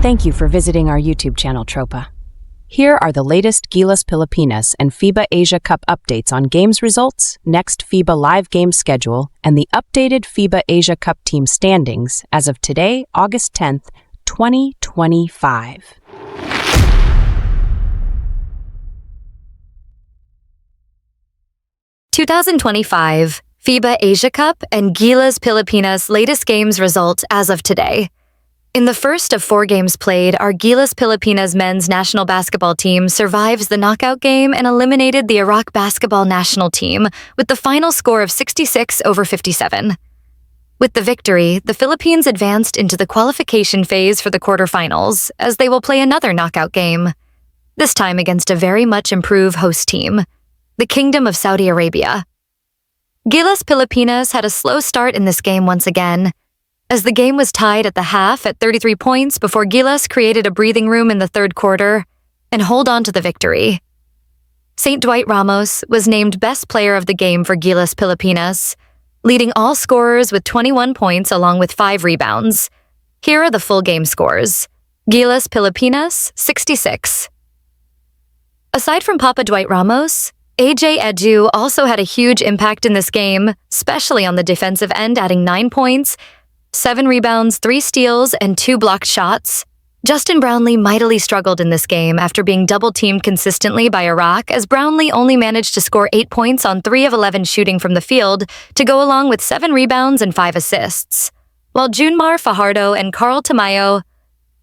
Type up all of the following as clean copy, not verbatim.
Thank you for visiting our YouTube channel, Tropa. Here are the latest Gilas Pilipinas and FIBA Asia Cup updates on games results, next FIBA live game schedule, and the updated FIBA Asia Cup team standings as of today, August 10th, 2025. (2025) FIBA Asia Cup and Gilas Pilipinas latest games results as of today. In the first of 4 games played, our Gilas Pilipinas men's national basketball team survives the knockout game and eliminated the Iraq basketball national team with the final score of 66-57. With the victory, the Philippines advanced into the qualification phase for the quarterfinals, as they will play another knockout game, this time against a very much improved host team, the Kingdom of Saudi Arabia. Gilas Pilipinas had a slow start in this game once again, as the game was tied at the half at 33 points before Gilas created a breathing room in the third quarter and hold on to the victory. St. Dwight Ramos was named best player of the game for Gilas Pilipinas, leading all scorers with 21 points along with 5 rebounds. Here are the full game scores. Gilas Pilipinas, 66. Aside from Papa Dwight Ramos, AJ Edu also had a huge impact in this game, especially on the defensive end, adding 9 points, 7 rebounds, 3 steals, and 2 blocked shots. Justin Brownlee mightily struggled in this game after being double-teamed consistently by Iraq, as Brownlee only managed to score 8 points on 3 of 11 shooting from the field to go along with 7 rebounds and 5 assists, while Junmar Fajardo and Carl Tamayo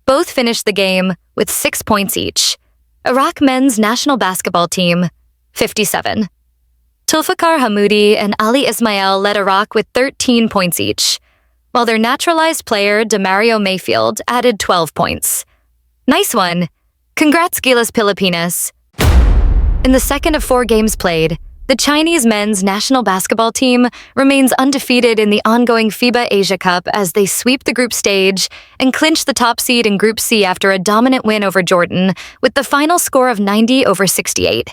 both finished the game with 6 points each. Iraq men's national basketball team, 57. Tulfikar Hamoudi and Ali Ismail led Iraq with 13 points each, while their naturalized player, Demario Mayfield, added 12 points. Nice one! Congrats, Gilas Pilipinas! In the second of 4 games played, the Chinese men's national basketball team remains undefeated in the ongoing FIBA Asia Cup as they sweep the group stage and clinch the top seed in Group C after a dominant win over Jordan with the final score of 90-68.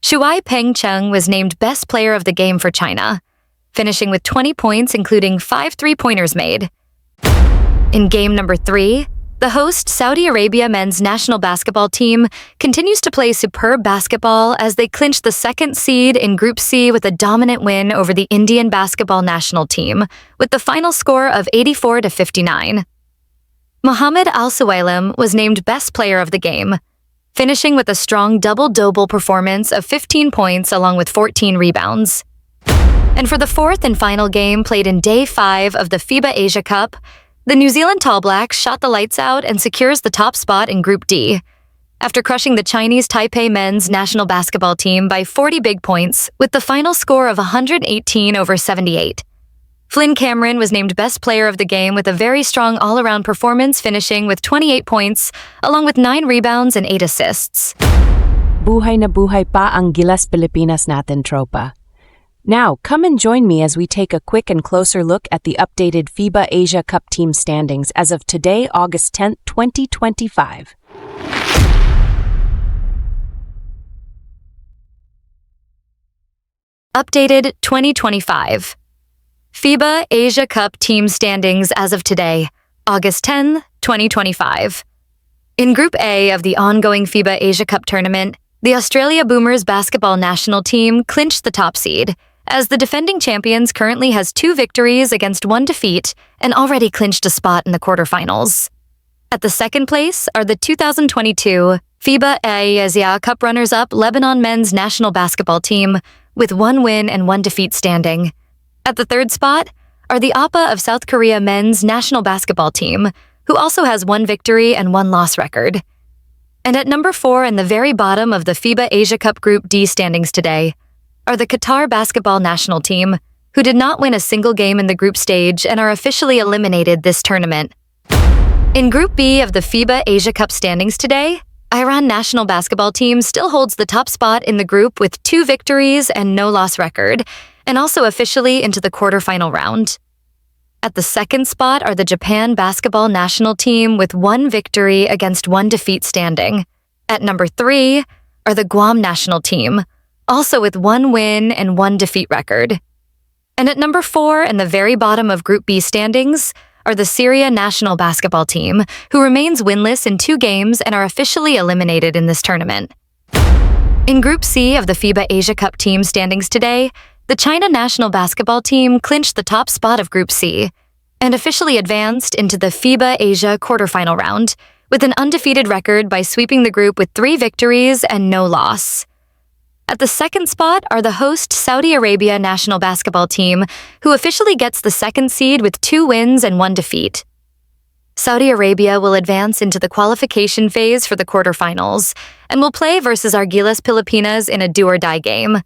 Shuai Peng Cheng was named best player of the game for China, finishing with 20 points, including 5 3-pointers made. In game number 3, the host Saudi Arabia men's national basketball team continues to play superb basketball as they clinch the second seed in Group C with a dominant win over the Indian basketball national team, with the final score of 84-59. Mohammed Al-Suwailim was named best player of the game, finishing with a strong double-double performance of 15 points along with 14 rebounds. And for the 4th and final game played in Day 5 of the FIBA Asia Cup, the New Zealand Tall Blacks shot the lights out and secures the top spot in Group D, after crushing the Chinese Taipei men's national basketball team by 40 big points with the final score of 118-78. Flynn Cameron was named best player of the game with a very strong all-around performance, finishing with 28 points, along with 9 rebounds and 8 assists. Buhay na buhay pa ang Gilas Pilipinas natin, Tropa. Now, come and join me as we take a quick and closer look at the updated FIBA Asia Cup team standings as of today, August 10th, 2025. Updated 2025 FIBA Asia Cup team standings as of today, August 10, 2025. In Group A of the ongoing FIBA Asia Cup tournament, the Australia Boomers basketball national team clinched the top seed, as the defending champions currently has 2 victories against 1 defeat and already clinched a spot in the quarterfinals. At the second place are the 2022 FIBA Asia Cup runners-up Lebanon men's national basketball team with 1 win and 1 defeat standing. At the third spot are the APA of South Korea men's national basketball team, who also has 1 victory and 1 loss record. And at number 4 in the very bottom of the FIBA Asia Cup Group D standings today are the Qatar basketball national team, who did not win a single game in the group stage and are officially eliminated this tournament. In Group B of the FIBA Asia Cup standings today, Iran national basketball team still holds the top spot in the group with 2 victories and no loss record, and also officially into the quarterfinal round. At the second spot are the Japan basketball national team with 1 victory against 1 defeat standing. At number 3 are the Guam national team, also with 1 win and 1 defeat record. And at number 4 in the very bottom of Group B standings are the Syria national basketball team, who remains winless in 2 games and are officially eliminated in this tournament. In Group C of the FIBA Asia Cup team standings today, the China national basketball team clinched the top spot of Group C and officially advanced into the FIBA Asia quarterfinal round with an undefeated record by sweeping the group with 3 victories and no loss. At the second spot are the host Saudi Arabia national basketball team, who officially gets the second seed with 2 wins and 1 defeat. Saudi Arabia will advance into the qualification phase for the quarterfinals and will play versus our Gilas Pilipinas in a do-or-die game.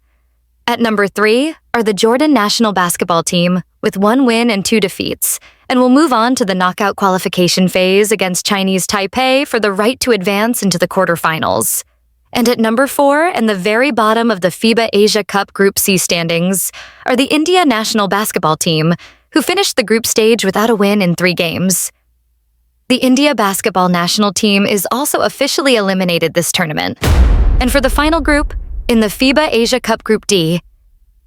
At number 3 are the Jordan national basketball team with 1 win and 2 defeats, and will move on to the knockout qualification phase against Chinese Taipei for the right to advance into the quarterfinals. And at number 4 and the very bottom of the FIBA Asia Cup Group C standings are the India national basketball team, who finished the group stage without a win in 3 games. The India basketball national team is also officially eliminated this tournament. And for the final group, in the FIBA Asia Cup Group D,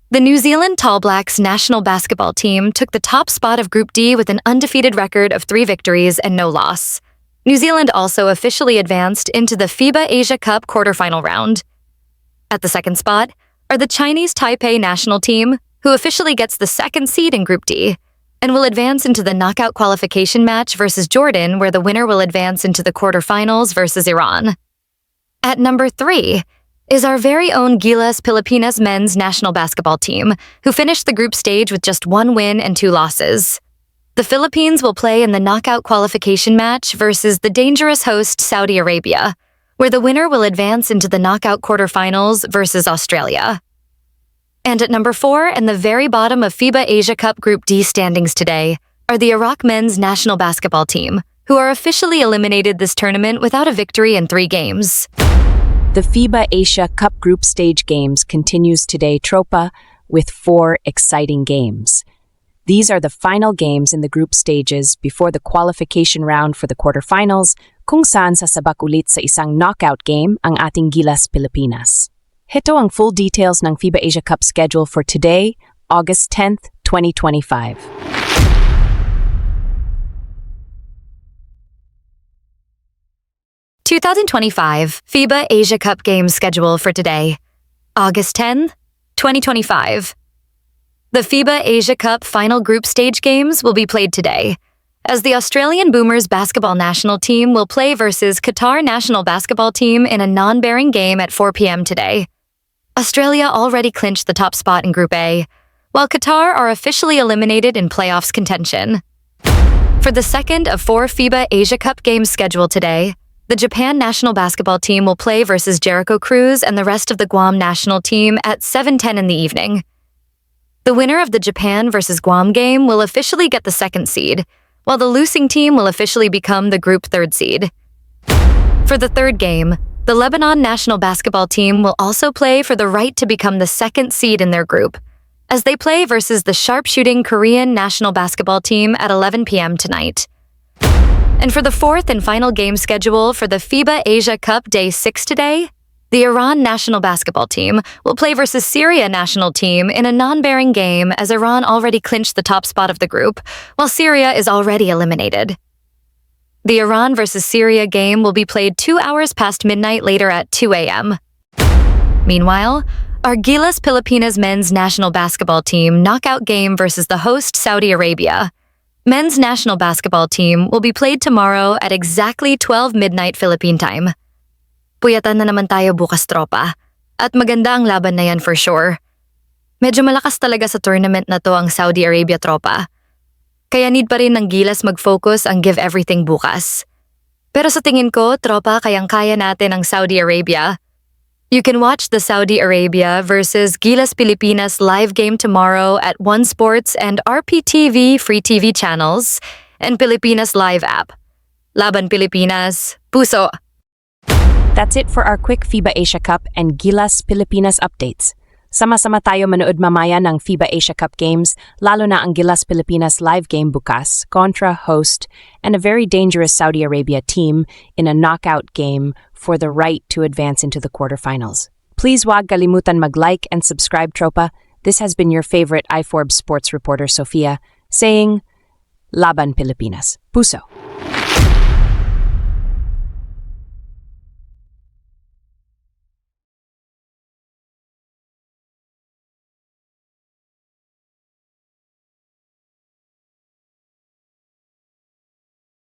the New Zealand Tall Blacks national basketball team took the top spot of Group D with an undefeated record of 3 victories and no loss. New Zealand also officially advanced into the FIBA Asia Cup quarterfinal round. At the second spot are the Chinese Taipei national team, who officially gets the second seed in Group D and will advance into the knockout qualification match versus Jordan, where the winner will advance into the quarterfinals versus Iran. At number 3 is our very own Gilas Pilipinas men's national basketball team, who finished the group stage with just 1 win and 2 losses. The Philippines will play in the knockout qualification match versus the dangerous host Saudi Arabia, where the winner will advance into the knockout quarterfinals versus Australia. And at number 4 and the very bottom of FIBA Asia Cup Group D standings today are the Iraq men's national basketball team, who are officially eliminated this tournament without a victory in 3 games. The FIBA Asia Cup group stage games continues today, Tropa, with 4 exciting games. These are the final games in the group stages before the qualification round for the quarterfinals, kung saan sasabak ulit sa isang knockout game ang ating Gilas Pilipinas. Heto ang full details ng FIBA Asia Cup schedule for today, August 10th, 2025. (2025) FIBA Asia Cup Games schedule for today, August 10th, 2025. The FIBA Asia Cup final group stage games will be played today, as the Australian Boomers basketball national team will play versus Qatar national basketball team in a non-bearing game at 4 p.m. today. Australia already clinched the top spot in Group A, while Qatar are officially eliminated in playoffs contention. For the second of 4 FIBA Asia Cup games scheduled today, the Japan national basketball team will play versus Jericho Cruz and the rest of the Guam national team at 7:10 in the evening. The winner of the Japan versus Guam game will officially get the second seed, while the losing team will officially become the group 3rd seed. For the third game, the Lebanon national basketball team will also play for the right to become the 2nd seed in their group, as they play versus the sharpshooting Korean national basketball team at 11 p.m. tonight. And for the 4th and final game schedule for the FIBA Asia Cup Day 6 today, the Iran national basketball team will play versus Syria national team in a non-bearing game, as Iran already clinched the top spot of the group, while Syria is already eliminated. The Iran versus Syria game will be played 2 hours past midnight later at 2 a.m. Meanwhile, our Gilas Pilipinas men's national basketball team knockout game versus the host Saudi Arabia. Men's national basketball team will be played tomorrow at exactly 12 midnight Philippine time. Puyatan na naman tayo bukas, tropa. At maganda ang laban na yan for sure. Medyo malakas talaga sa tournament na to ang Saudi Arabia, tropa. Kaya need pa rin ng Gilas mag-focus ang give everything bukas. Pero sa tingin ko, tropa, kayang-kaya natin ang Saudi Arabia. You can watch the Saudi Arabia versus Gilas Pilipinas live game tomorrow at One Sports and RPTV free TV channels and Pilipinas Live app. Laban Pilipinas, puso! That's it for our quick FIBA Asia Cup and Gilas Pilipinas updates. Sama-sama tayo manood mamaya ng FIBA Asia Cup games, lalo na ang Gilas Pilipinas live game bukas kontra host and a very dangerous Saudi Arabia team in a knockout game for the right to advance into the quarterfinals. Please wag kalimutan mag-like and subscribe, tropa. This has been your favorite iForbes sports reporter, Sophia, saying, Laban Pilipinas. Puso.